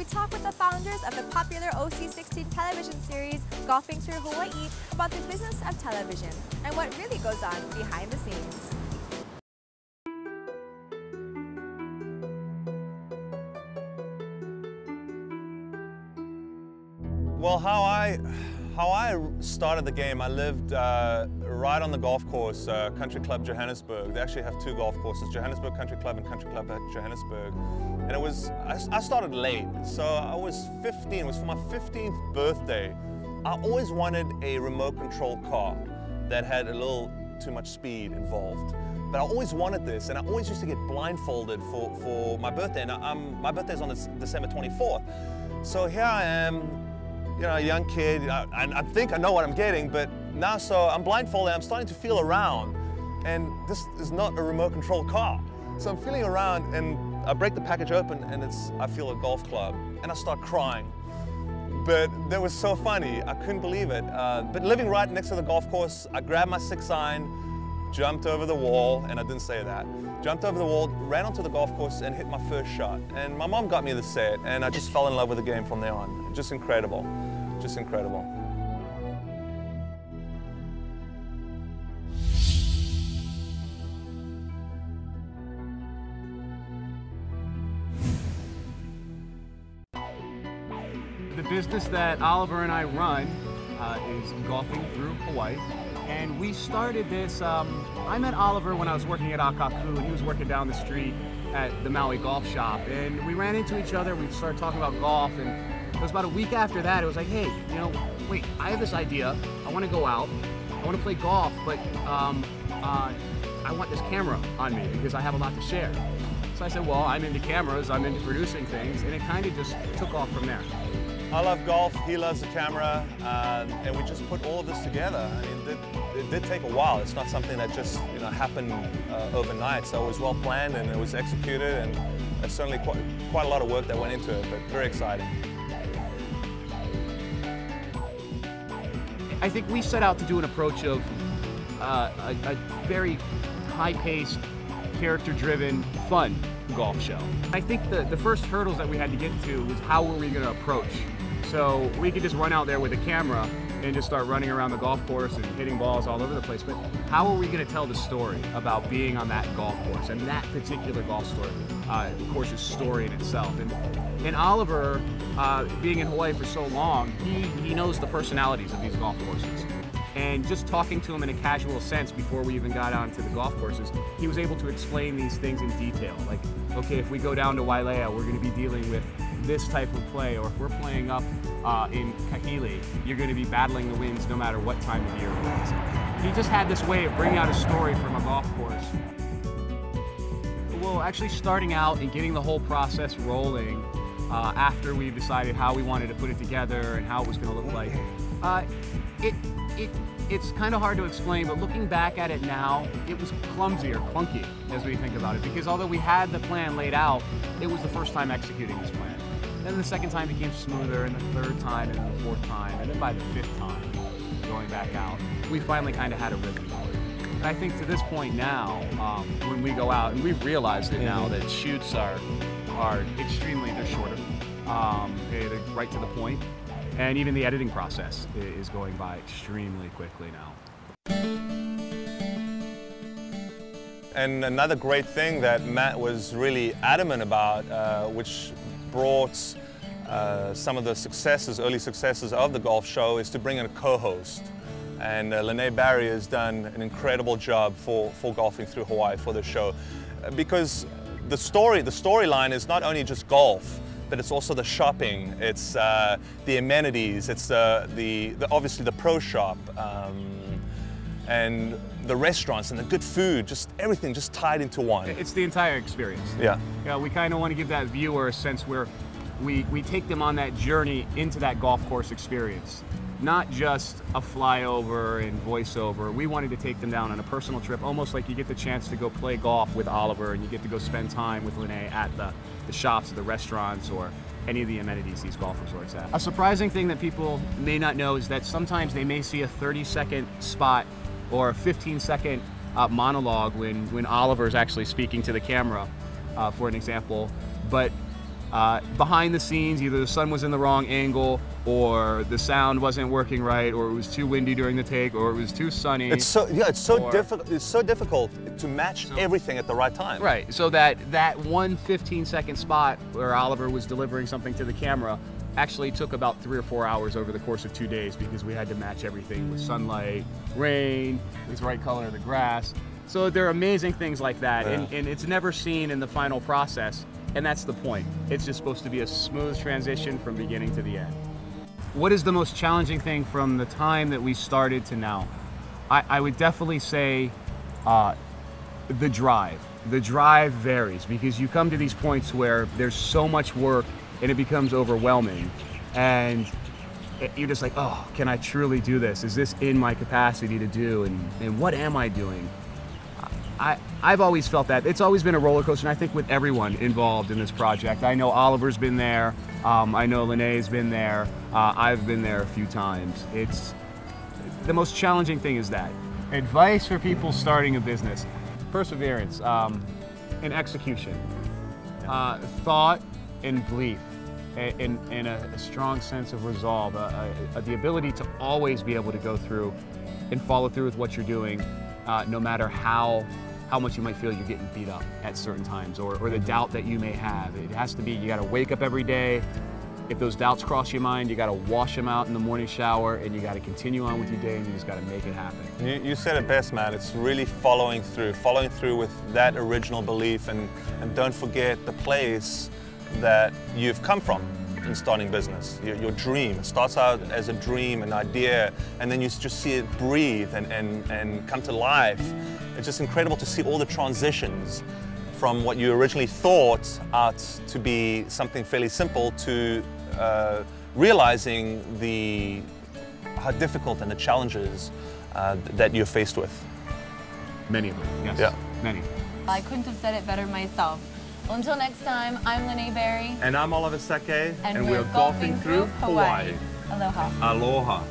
we talk with the founders of the popular OC16 television series, Golfing Through Hawaii, about the business of television and what really goes on behind the scenes. Well, how I started the game, I lived right on the golf course, Country Club Johannesburg. They actually have two golf courses, Johannesburg Country Club and Country Club at Johannesburg. And it was, I started late, so I was 15, it was for my 15th birthday. I always wanted a remote control car that had a little too much speed involved. But I always wanted this, and I always used to get blindfolded for my birthday. Now, my birthday is on December 24th. So here I am, you know, a young kid, I think I know what I'm getting, but now so I'm blindfolded, I'm starting to feel around, and this is not a remote control car. So I'm feeling around, and I break the package open, and I feel a golf club, and I start crying. But that was so funny, I couldn't believe it. But living right next to the golf course, I grabbed my 6-iron, jumped over the wall, and I didn't say that. Jumped over the wall, ran onto the golf course, and hit my first shot. And my mom got me the set, and I just fell in love with the game from there on. Just incredible, just incredible. The business that Oliver and I run is Golfing Through Hawaii. And we started this, I met Oliver when I was working at Akaku, and he was working down the street at the Maui Golf Shop. And we ran into each other, we started talking about golf, and it was about a week after that, it was like, hey, you know, wait, I have this idea, I want to go out, I want to play golf, but I want this camera on me because I have a lot to share. So I said, well, I'm into cameras, I'm into producing things, and it kind of just took off from there. I love golf, he loves the camera, and we just put all of this together. I mean, it did take a while. It's not something that just happened overnight. So it was well planned and it was executed, and there's certainly quite a lot of work that went into it, but very exciting. I think we set out to do an approach of a very high-paced, character-driven, fun golf show. I think the first hurdles that we had to get to was how were we going to approach. So we could just run out there with a camera and just start running around the golf course and hitting balls all over the place, but how are we going to tell the story about being on that golf course and that particular golf course's story in itself? And Oliver, being in Hawaii for so long, he knows the personalities of these golf courses. And just talking to him in a casual sense before we even got onto the golf courses, he was able to explain these things in detail. Like, okay, if we go down to Wailea, we're going to be dealing with this type of play, or if we're playing up in Kahili, you're going to be battling the winds no matter what time of year it is. He just had this way of bringing out a story from a golf course. Well, actually starting out and getting the whole process rolling after we decided how we wanted to put it together and how it was going to look like, it's kind of hard to explain, but looking back at it now, it was clumsy or clunky as we think about it, because although we had the plan laid out, it was the first time executing this plan. Then the second time became smoother, and the third time, and the fourth time, and then by the fifth time, going back out, we finally kind of had a rhythm. And I think to this point now, when we go out, and we've realized it now, that shoots are extremely, they're shorter, they're right to the point. And even the editing process is going by extremely quickly now. And another great thing that Matt was really adamant about, which brought some of the successes, early successes of the golf show, is to bring in a co-host. And Lene Barry has done an incredible job for Golfing Through Hawaii for the show. Because the storyline is not only just golf, but it's also the shopping, it's the amenities, it's obviously the pro shop, and the restaurants and the good food, just everything just tied into one. It's the entire experience. Yeah. Yeah, we kind of want to give that viewer a sense where we take them on that journey into that golf course experience. Not just a flyover and voiceover. We wanted to take them down on a personal trip, almost like you get the chance to go play golf with Oliver and you get to go spend time with Lene at the shops or the restaurants or any of the amenities these golf resorts have. A surprising thing that people may not know is that sometimes they may see a 30-second spot or a 15-second monologue when Oliver is actually speaking to the camera, for an example. But behind the scenes, either the sun was in the wrong angle, or the sound wasn't working right, or it was too windy during the take, or it was too sunny. It's so difficult. It's so difficult to match everything at the right time. Right. So that one 15-second spot where Oliver was delivering something to the camera actually took about 3 or 4 hours over the course of 2 days, because we had to match everything with sunlight, rain, the right color of the grass. So there are amazing things like that, and it's never seen in the final process. And that's the point. It's just supposed to be a smooth transition from beginning to the end. What is the most challenging thing from the time that we started to now? I would definitely say the drive. The drive varies, because you come to these points where there's so much work and it becomes overwhelming. And you're just like, oh, can I truly do this? Is this in my capacity to do? And what am I doing? I've always felt that. It's always been a roller coaster, and I think with everyone involved in this project. I know Oliver's been there, I know Lene's been there, I've been there a few times. It's the most challenging thing is that. Advice for people starting a business: perseverance, and execution, thought and belief, and a strong sense of resolve, the ability to always be able to go through and follow through with what you're doing, no matter how much you might feel you're getting beat up at certain times, or the doubt that you may have. It has to be, you gotta wake up every day. If those doubts cross your mind, you gotta wash them out in the morning shower, and you gotta continue on with your day, and you just gotta make it happen. You said it best, man. It's really following through with that original belief, and don't forget the place that you've come from in starting business. Your dream. It starts out as a dream, an idea, and then you just see it breathe and come to life. It's just incredible to see all the transitions from what you originally thought out to be something fairly simple to realizing how difficult and the challenges that you're faced with. Many of them, yes. Yeah. Many. I couldn't have said it better myself. Until next time, I'm Lene Berry. And I'm Oliver Sake. And we're golfing through Hawaii. Aloha. Aloha.